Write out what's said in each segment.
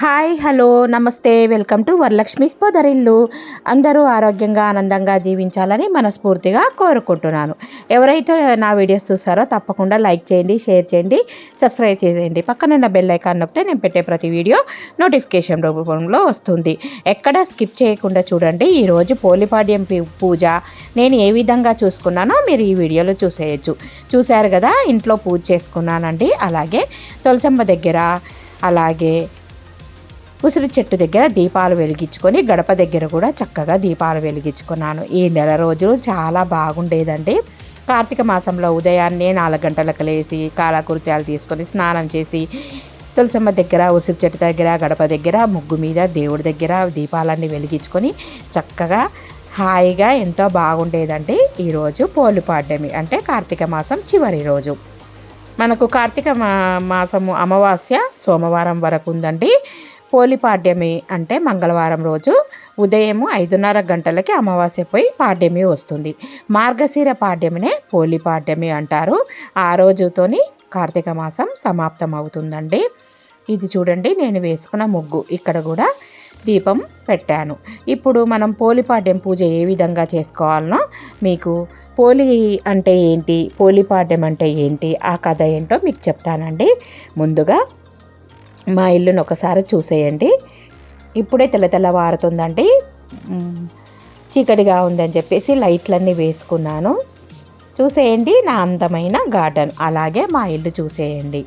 Hi hello నమస్తే welcome to Varalakshmi's పొదరిల్లు. అందరూ ఆరోగ్యంగా ఆనందంగా జీవించాలని మనస్ఫూర్తిగా కోరుకుంటున్నాను. ఎవరైతే నా వీడియోస్ చూస్తారో తప్పకుండా లైక్ చేయండి, షేర్ చేయండి, సబ్స్క్రైబ్ చేసేయండి. పక్కనున్న బెల్ ఐకాన్ నొక్కితే నేను పెట్టే ప్రతి వీడియో నోటిఫికేషన్ రూపంలో వస్తుంది. ఎక్కడా స్కిప్ చేయకుండా చూడండి. ఈరోజు పోలిపాడ్యం పూజ నేను ఏ విధంగా చూసుకున్నానో మీరు ఈ వీడియోలో చూసేయచ్చు. చూశారు కదా, ఇంట్లో పూజ చేసుకున్నానండి. అలాగే తులసమ్మ దగ్గర, అలాగే ఉసిరి చెట్టు దగ్గర దీపాలు వెలిగించుకొని గడప దగ్గర కూడా చక్కగా దీపాలు వెలిగించుకున్నాను. ఈ నెల రోజులు చాలా బాగుండేదండి. కార్తీక మాసంలో ఉదయాన్నే 4 గంటలకు లేచి కాలకృత్యాలు తీసుకొని స్నానం చేసి తులసమ్మ దగ్గర, ఉసిరి చెట్టు దగ్గర, గడప దగ్గర, ముగ్గు మీద, దేవుడి దగ్గర దీపాలన్నీ వెలిగించుకొని చక్కగా హాయిగా ఎంతో బాగుండేదండి. ఈరోజు పోలిపాడ్యమి అంటే కార్తీక మాసం చివరి రోజు. మనకు కార్తీక మాసము అమావాస్య సోమవారం వరకు ఉందండి. పోలిపాడ్యమి అంటే మంగళవారం రోజు ఉదయం 5:30 గంటలకి అమావాస్య పోయి పాడ్యమి వస్తుంది. మార్గశిర పాడ్యమినే పోలిపాడ్యమి అంటారు. ఆ రోజుతోని కార్తీక మాసం సమాప్తం అవుతుందండి. ఇది చూడండి, నేను వేసుకున్న ముగ్గు. ఇక్కడ కూడా దీపం పెట్టాను. ఇప్పుడు మనం పోలిపాడ్యం పూజ ఏ విధంగా చేసుకోవాలనో మీకు పోలి అంటే ఏంటి, పోలిపాడ్యం అంటే ఏంటి, ఆ కథ ఏంటో మీకు చెప్తానండి. ముందుగా మా ఇల్లును ఒకసారి చూసేయండి. ఇప్పుడే తెల్లవారుతుందండి. చీకటిగా ఉందని చెప్పేసి లైట్లన్నీ వేసుకున్నాను. చూసేయండి నా అందమైన గార్డెన్. అలాగే మా ఇల్లు చూసేయండి.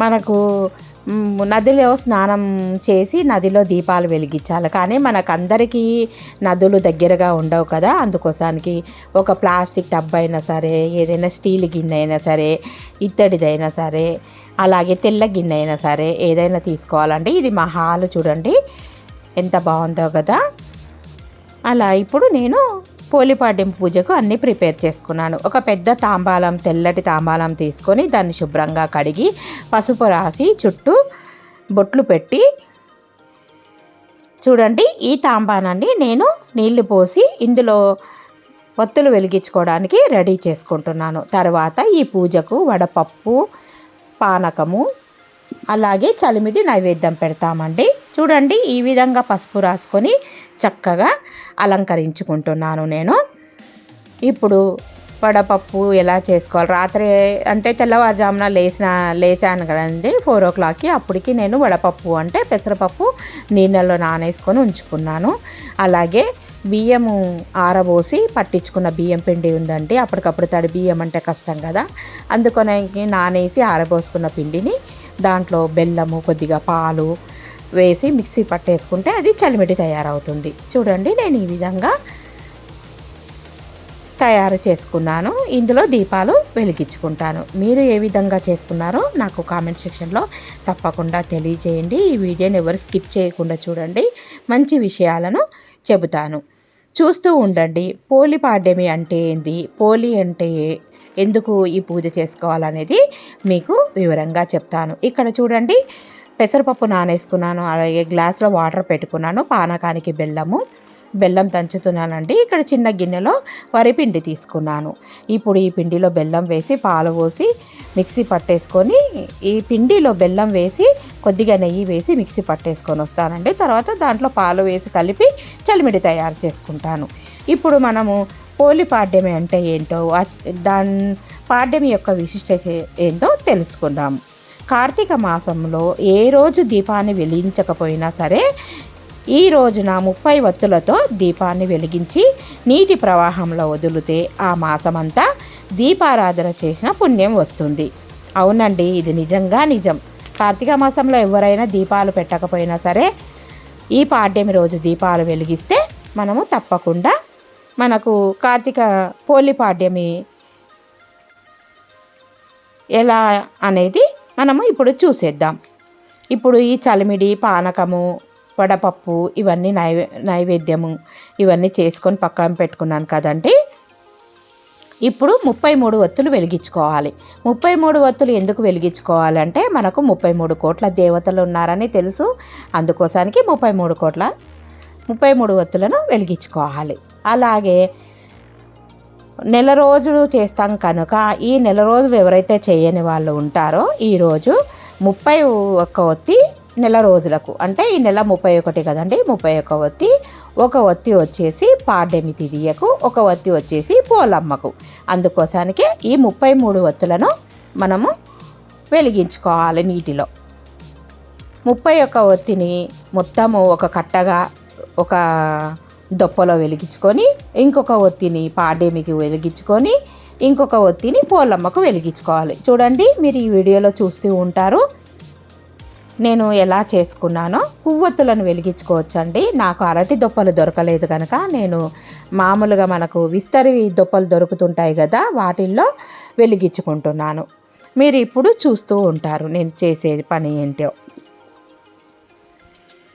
మనకు నదిలో స్నానం చేసి నదిలో దీపాలు వెలిగించాలి, కానీ మనకందరికీ నదులు దగ్గరగా ఉండవు కదా. అందుకోసానికి ఒక ప్లాస్టిక్ టబ్ అయినా సరే, ఏదైనా స్టీల్ గిన్నె అయినా సరే, ఇత్తడిదైనా సరే, అలాగే తెల్ల గిన్నె అయినా సరే ఏదైనా తీసుకోవాలండి. ఇది మా హాలు చూడండి ఎంత బాగుందో కదా. అలా ఇప్పుడు నేను పోలిపాడ్యం పూజకు అన్నీ ప్రిపేర్ చేసుకున్నాను. ఒక పెద్ద తాంబాలం, తెల్లటి తాంబాలం తీసుకొని దాన్ని శుభ్రంగా కడిగి పసుపు రాసి చుట్టూ బొట్లు పెట్టి చూడండి, ఈ తాంబానాన్ని నేను నీళ్లు పోసి ఇందులో ఒత్తులు వెలిగించుకోవడానికి రెడీ చేసుకుంటున్నాను. తర్వాత ఈ పూజకు వడపప్పు, పానకము, అలాగే చలిమిడి నైవేద్యం పెడతామండి. చూడండి, ఈ విధంగా పసుపు రాసుకొని చక్కగా అలంకరించుకుంటున్నాను నేను. ఇప్పుడు వడపప్పు ఎలా చేసుకోవాలి, రాత్రి అంటే తెల్లవారుజామున లేచాను కదండి 4 o'clockకి. అప్పటికి నేను వడపప్పు అంటే పెసరపప్పు నీళ్ళలో నానేసుకొని ఉంచుకున్నాను. అలాగే బియ్యము ఆరబోసి పట్టించుకున్న బియ్యం పిండి ఉందండి. అప్పటికప్పుడు తడి బియ్యం అంటే కష్టం కదా, అందుకని నానేసి ఆరబోసుకున్న పిండిని దాంట్లో బెల్లము, కొద్దిగా పాలు వేసి మిక్సీ పట్టేసుకుంటే అది చలిమిడి తయారవుతుంది. చూడండి, నేను ఈ విధంగా తయారు చేసుకున్నాను. ఇందులో దీపాలు వెలిగించుకుంటాను. మీరు ఏ విధంగా చేసుకున్నారో నాకు కామెంట్ సెక్షన్లో తప్పకుండా తెలియజేయండి. ఈ వీడియోని ఎవరు స్కిప్ చేయకుండా చూడండి, మంచి విషయాలను చెబుతాను. చూస్తూ ఉండండి. పోలిపాడ్యమి అంటే ఏంది, పోలి అంటే ఎందుకు ఈ పూజ చేసుకోవాలనేది మీకు వివరంగా చెప్తాను. ఇక్కడ చూడండి, పెసరపప్పు నానేసుకున్నాను, అలాగే గ్లాస్లో వాటర్ పెట్టుకున్నాను, పానకానికి బెల్లం దంచుతున్నానండి. ఇక్కడ చిన్న గిన్నెలో వరిపిండి తీసుకున్నాను. ఇప్పుడు ఈ పిండిలో బెల్లం వేసి పాలు పోసి మిక్సీ పట్టేసుకొని, ఈ పిండిలో బెల్లం వేసి కొద్దిగా నెయ్యి వేసి మిక్సీ పట్టేసుకొని వస్తానండి. తర్వాత దాంట్లో పాలు వేసి కలిపి చలిమిడి తయారు చేసుకుంటాను. ఇప్పుడు మనము పోలిపాడ్యమి అంటే ఏంటో, పాడ్యమి యొక్క విశిష్టత ఏంటో తెలుసుకుందాం. కార్తీక మాసంలో ఏ రోజు దీపాన్ని వెలిగించకపోయినా సరే ఈ రోజున 30 ఒత్తులతో దీపాన్ని వెలిగించి నీటి ప్రవాహంలో వదిలితే ఆ మాసమంతా దీపారాధన చేసిన పుణ్యం వస్తుంది. అవునండి, ఇది నిజంగా నిజం. కార్తీక మాసంలో ఎవరైనా దీపాలు పెట్టకపోయినా సరే ఈ పాడ్యమి రోజు దీపాలు వెలిగిస్తే మనము తప్పకుండా మనకు కార్తీక పోలిపాడ్యమి ఎలా అనేది మనము ఇప్పుడు చూసేద్దాం. ఇప్పుడు ఈ చలిమిడి, పానకము, వడపప్పు ఇవన్నీ నైవేద్యము ఇవన్నీ చేసుకొని పక్కన పెట్టుకున్నాను కదండి. ఇప్పుడు 33 ఒత్తులు వెలిగించుకోవాలి. 33 ఒత్తులు ఎందుకు వెలిగించుకోవాలంటే మనకు 33 కోట్ల దేవతలు ఉన్నారని తెలుసు. అందుకోసానికి 33 ఒత్తులను వెలిగించుకోవాలి. అలాగే నెల రోజులు చేస్తాం కనుక ఈ నెల రోజులు ఎవరైతే చేయని వాళ్ళు ఉంటారో ఈరోజు 31 ఒత్తి నెల రోజులకు, అంటే ఈ నెల 31 కదండి, 31 ఒత్తి. ఒక ఒత్తి వచ్చేసి పాడ్యమి తిథియకు, ఒక ఒత్తి వచ్చేసి పోలమ్మకు. అందుకోసానికి ఈ 33 ఒత్తులను మనము వెలిగించుకోవాలి నీటిలో. 31 ఒత్తిని మొత్తము ఒక కట్టగా ఒక దొప్పలో వెలిగించుకొని, ఇంకొక ఒత్తిని పాడ్యమికి వెలిగించుకొని, ఇంకొక ఒత్తిని పోలమ్మకు వెలిగించుకోవాలి. చూడండి, మీరు ఈ వీడియోలో చూస్తూ ఉంటారు నేను ఎలా చేసుకున్నానో. పువ్వొత్తులను వెలిగించుకోవచ్చండి. నాకు అరటి దొప్పలు దొరకలేదు కనుక నేను మామూలుగా మనకు విస్తరి దొప్పలు దొరుకుతుంటాయి కదా, వాటిల్లో వెలిగించుకుంటున్నాను. మీరు ఇప్పుడు చూస్తూ ఉంటారు నేను చేసే పని ఏంటో.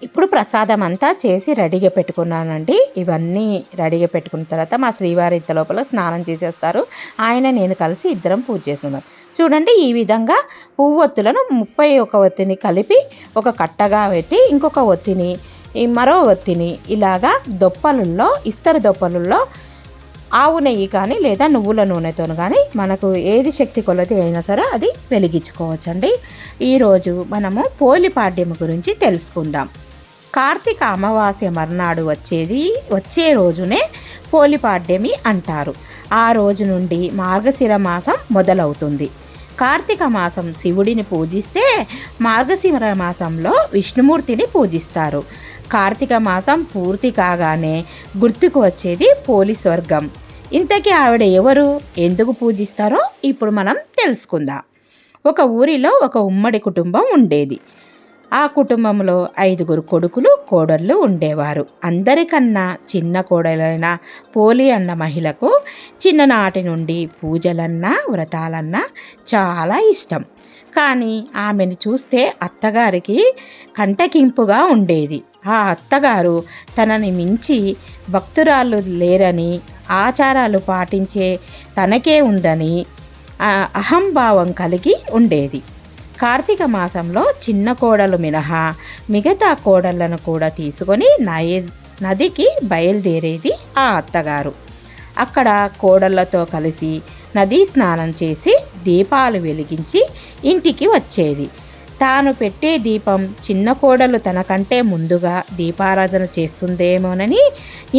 ఇప్పుడు ప్రసాదం అంతా చేసి రెడీగా పెట్టుకున్నానండి. ఇవన్నీ రెడీగా పెట్టుకున్న తర్వాత మా శ్రీవారి ఇంత లోపల స్నానం చేసేస్తారు. ఆయన నేను కలిసి ఇద్దరం పూజ చేసుకున్నాం. చూడండి, ఈ విధంగా పువ్వొత్తులను 31 ఒత్తిని కలిపి ఒక కట్టగా పెట్టి, ఇంకొక ఒత్తిని మరో ఒత్తిని ఇలాగా దొప్పలలో, ఇస్తరు దొప్పలలో ఆవు నెయ్యి కానీ లేదా నువ్వుల నూనెతో కానీ మనకు ఏది శక్తి కొలది అయినా సరే అది వెలిగించుకోవచ్చండి. ఈరోజు మనము పోలిపాడ్యం గురించి తెలుసుకుందాం. కార్తీక అమావాస్య మర్నాడు వచ్చే రోజునే పోలిపాడ్యమి అంటారు. ఆ రోజు నుండి మార్గశిర మాసం మొదలవుతుంది. కార్తీక మాసం శివుడిని పూజిస్తే, మార్గశిర మాసంలో విష్ణుమూర్తిని పూజిస్తారు. కార్తీక మాసం పూర్తి కాగానే గుర్తుకు వచ్చేది పోలి స్వర్గం. ఇంతకీ ఆవిడ ఎవరు, ఎందుకు పూజిస్తారో ఇప్పుడు మనం తెలుసుకుందాం. ఒక ఊరిలో ఒక ఉమ్మడి కుటుంబం ఉండేది. ఆ కుటుంబంలో 5 కొడుకులు, కోడళ్ళు ఉండేవారు. అందరికన్నా చిన్న కోడలైన పోలి అన్న మహిళకు చిన్ననాటి నుండి పూజలన్నా వ్రతాలన్నా చాలా ఇష్టం. కానీ ఆమెను చూస్తే అత్తగారికి కంటకింపుగా ఉండేది. ఆ అత్తగారు తనని మించి భక్తురాళ్ళు లేరని, ఆచారాలు పాటించే తనకే ఉందని అహంభావం కలిగి ఉండేది. కార్తీక మాసంలో చిన్న కోడలు మినహా మిగతా కోడళ్లను కూడా తీసుకొని నదికి బయలుదేరేది ఆ అత్తగారు. అక్కడ కోడళ్లతో కలిసి నదీ స్నానం చేసి దీపాలు వెలిగించి ఇంటికి వచ్చేది. తాను పెట్టే దీపం చిన్న కోడలు తనకంటే ముందుగా దీపారాధన చేస్తుందేమోనని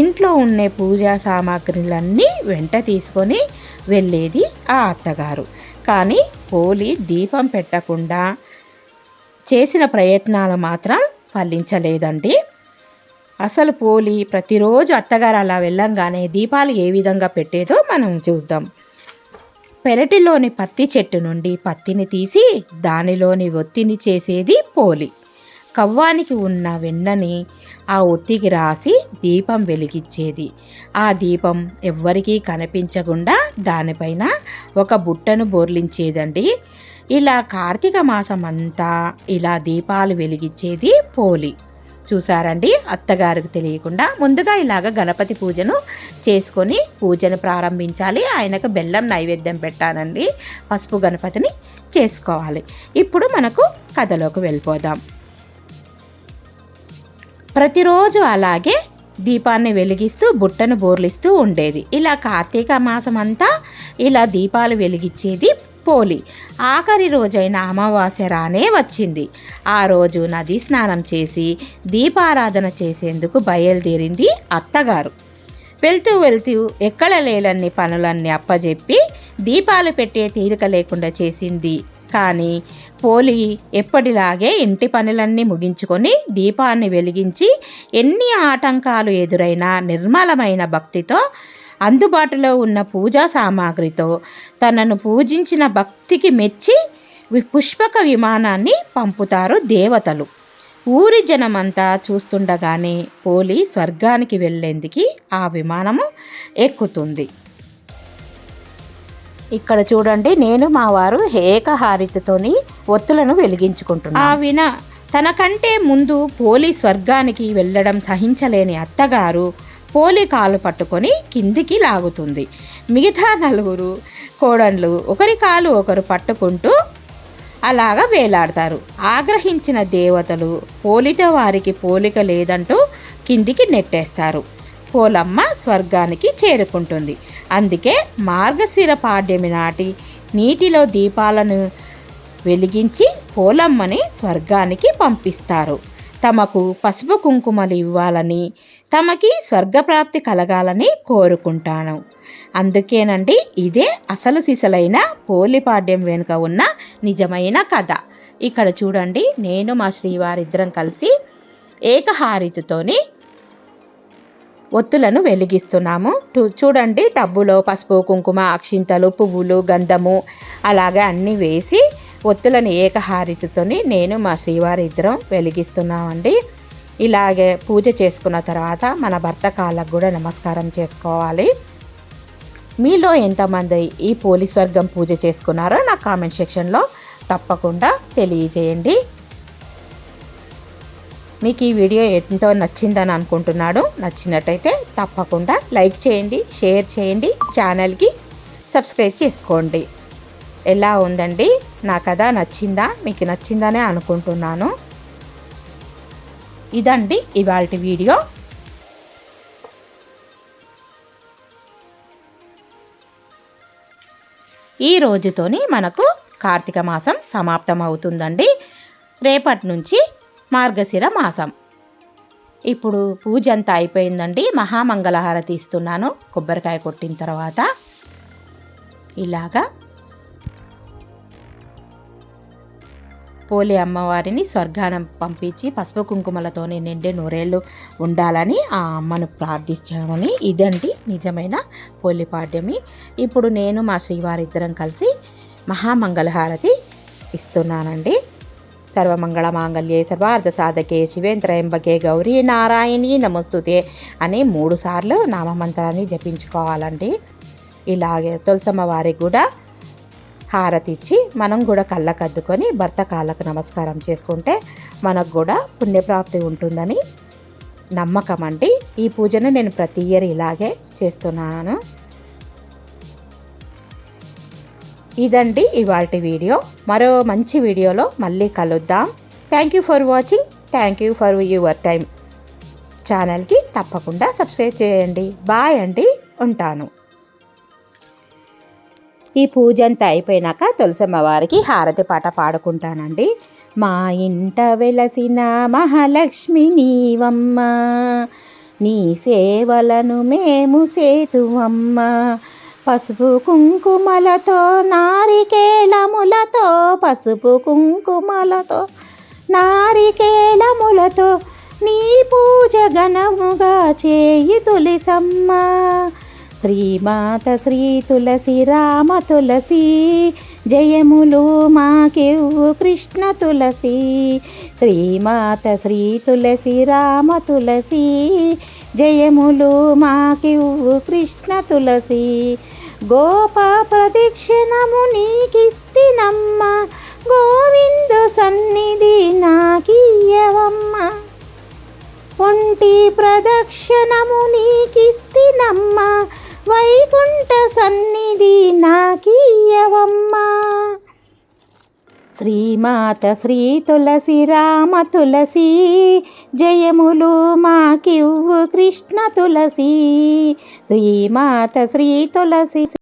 ఇంట్లో ఉండే పూజా సామాగ్రిలన్నీ వెంట తీసుకొని వెళ్ళేది ఆ అత్తగారు. కానీ పోలి దీపం పెట్టకుండా చేసిన ప్రయత్నాలు మాత్రం ఫలించలేదండి. అసలు పోలి ప్రతిరోజు అత్తగారు అలా వెళ్ళంగానే దీపాలు ఏ విధంగా పెట్టేదో మనం చూద్దాం. పెరటిలోని పత్తి చెట్టు నుండి పత్తిని తీసి దానిలోని ఒత్తిని చేసేది పోలి. కవ్వానికి ఉన్న వెన్నని ఆ ఒత్తికి రాసి దీపం వెలిగించేది. ఆ దీపం ఎవ్వరికీ కనిపించకుండా దానిపైన ఒక బుట్టను బోర్లించేదండి. ఇలా కార్తీక మాసం అంతా ఇలా దీపాలు వెలిగించేది పోలి. చూసారండి, అత్తగారికి తెలియకుండా ముందుగా ఇలాగ గణపతి పూజను చేసుకొని పూజను ప్రారంభించాలి. ఆయనకు బెల్లం నైవేద్యం పెట్టానండి. పసుపు గణపతిని చేసుకోవాలి. ఇప్పుడు మనకు కథలోకి వెళ్ళిపోదాం. ప్రతిరోజు అలాగే దీపాన్ని వెలిగిస్తూ బుట్టను బోర్లిస్తూ ఉండేది. ఇలా కార్తీక మాసం అంతా ఇలా దీపాలు వెలిగించేది పోలి. ఆఖరి రోజైన అమావాస్య రానే వచ్చింది. ఆ రోజు నదీ స్నానం చేసి దీపారాధన చేసేందుకు బయలుదేరింది అత్తగారు. వెళ్తూ ఎక్కడ లేలన్ని పనులన్నీ అప్పజెప్పి దీపాలు పెట్టే తీరిక లేకుండా చేసింది. కానీ పోలి ఎప్పటిలాగే ఇంటి పనులన్నీ ముగించుకొని దీపాన్ని వెలిగించి ఎన్ని ఆటంకాలు ఎదురైనా నిర్మలమైన భక్తితో అందుబాటులో ఉన్న పూజా సామాగ్రితో తనను పూజించిన భక్తికి మెచ్చి పుష్పక విమానాన్ని పంపుతారు దేవతలు. ఊరి జనమంతా చూస్తుండగానే పోలి స్వర్గానికి వెళ్ళేందుకు ఆ విమానము ఎక్కుతుంది. ఇక్కడ చూడండి, నేను మా వారు ఏకహారితతోని ఒత్తులను వెలిగించుకుంటున్నాను. తనకంటే ముందు పోలి స్వర్గానికి వెళ్ళడం సహించలేని అత్తగారు పోలి కాలు పట్టుకొని కిందికి లాగుతుంది. మిగతా 4 కోడళ్ళు ఒకరి కాలు ఒకరు పట్టుకుంటూ అలాగా వేలాడతారు. ఆగ్రహించిన దేవతలు పోలితో వారికి పోలిక లేదంటూ కిందికి నెట్టేస్తారు. పోలమ్మ స్వర్గానికి చేరుకుంటుంది. అందుకే మార్గశిర పాడ్యమి నాటి నీటిలో దీపాలను వెలిగించి పోలమ్మని స్వర్గానికి పంపిస్తారు. తమకు పసుపు కుంకుమలు ఇవ్వాలని, తమకి స్వర్గప్రాప్తి కలగాలని కోరుకుంటాను. అందుకేనండి ఇదే అసలు సిసలైన పోలిపాడ్యం వెనుక ఉన్న నిజమైన కథ. ఇక్కడ చూడండి, నేను మా శ్రీవారిద్దరం కలిసి ఏకహారతితోని ఒత్తులను వెలిగిస్తున్నాము. చూడండి, టబ్బులో పసుపు కుంకుమ అక్షింతలు పువ్వులు గంధము అలాగే అన్నీ వేసి ఒత్తులను ఏకహారతితోని నేను మా శ్రీవారి ఇద్దరం వెలిగిస్తున్నామండి. ఇలాగే పూజ చేసుకున్న తర్వాత మన భర్త కాళ్ళకు కూడా నమస్కారం చేసుకోవాలి. మీలో ఎంతమంది ఈ పోలి స్వర్గం పూజ చేసుకున్నారో నా కామెంట్ సెక్షన్లో తప్పకుండా తెలియజేయండి. మీకు ఈ వీడియో ఎంతో నచ్చిందని అనుకుంటున్నాడు. నచ్చినట్టయితే తప్పకుండా లైక్ చేయండి, షేర్ చేయండి, ఛానల్కి సబ్స్క్రైబ్ చేసుకోండి. ఎలా ఉందండి నా కథ? నచ్చిందా? మీకు నచ్చిందనే అనుకుంటున్నాను. ఇదండి ఇవాల్టి వీడియో. ఈ రోజుతోని మనకు కార్తీక మాసం సమాప్తం అవుతుందండి. రేపటి నుంచి మార్గశిర మాసం. ఇప్పుడు పూజ అంతా అయిపోయిందండి. మహామంగళహారతి ఇస్తున్నాను కొబ్బరికాయ కొట్టిన తర్వాత. ఇలాగా పోలి అమ్మవారిని స్వర్గానం పంపించి పసుపు కుంకుమలతోనే నిండే నూరేళ్ళు ఉండాలని ఆ అమ్మను ప్రార్థించామని. ఇదండి నిజమైన పోలిపాడ్యమి. ఇప్పుడు నేను మా శ్రీవారిద్దరం కలిసి మహామంగళహారతి ఇస్తున్నానండి. సర్వమంగళ మాంగళ్యే సర్వార్థ సాధకే శివే త్రయంబకే గౌరీ నారాయణీ నమస్తుతే అని 3 సార్లు నామమంత్రాన్ని జపించుకోవాలండి. ఇలాగే తులసమ్మ వారికి కూడా హారతి ఇచ్చి మనం కూడా కళ్ళకద్దుకొని భర్త కాళ్ళకు నమస్కారం చేసుకుంటే మనకు కూడా పుణ్యప్రాప్తి ఉంటుందని నమ్మకం అండి. ఈ పూజను నేను ప్రతి ఇయర్ ఇలాగే చేస్తున్నాను. ఇదండి ఇవాల్టి వీడియో. మరో మంచి వీడియోలో మళ్ళీ కలుద్దాం. Thank you for watching. Thank you for your time. ఛానల్కి తప్పకుండా సబ్స్క్రైబ్ చేయండి. బాయ్ అండి, ఉంటాను. ఈ పూజ అంతా అయిపోయినాక తులసమ్మ వారికి హారతి పాట పాడుకుంటానండి. మా ఇంట వెలసిన మహాలక్ష్మి నీవమ్మ, నీ సేవలను మేము సేతువమ్మ. పసుపు కుంకుమలతో నారికేళములతో, పసుపు కుంకుమలతో నారికేళములతో నీ పూజ ఘనముగా చేయి తులసమ్మ. శ్రీమాత శ్రీ తులసి రామ తులసి, జయములు మాకివ్వు కృష్ణ తులసి. శ్రీమాత శ్రీ తులసి రామ తులసి, జయములు మాకివ్వు కృష్ణ తులసి. గోపా ప్రదక్షిణము నీకిస్తినమ్మ, గోవిందు సన్నిధి నాకియ్యవమ్మ. ఒంటి ప్రదక్షిణము నీకిస్తినమ్మ, వైకుంఠ సన్నిధి నాకియ్యవమ్మ. శ్రీమాత శ్రీ తులసి రామ తులసి, జయములు మాకివ్వు కృష్ణ తులసి. శ్రీమాత శ్రీ తులసి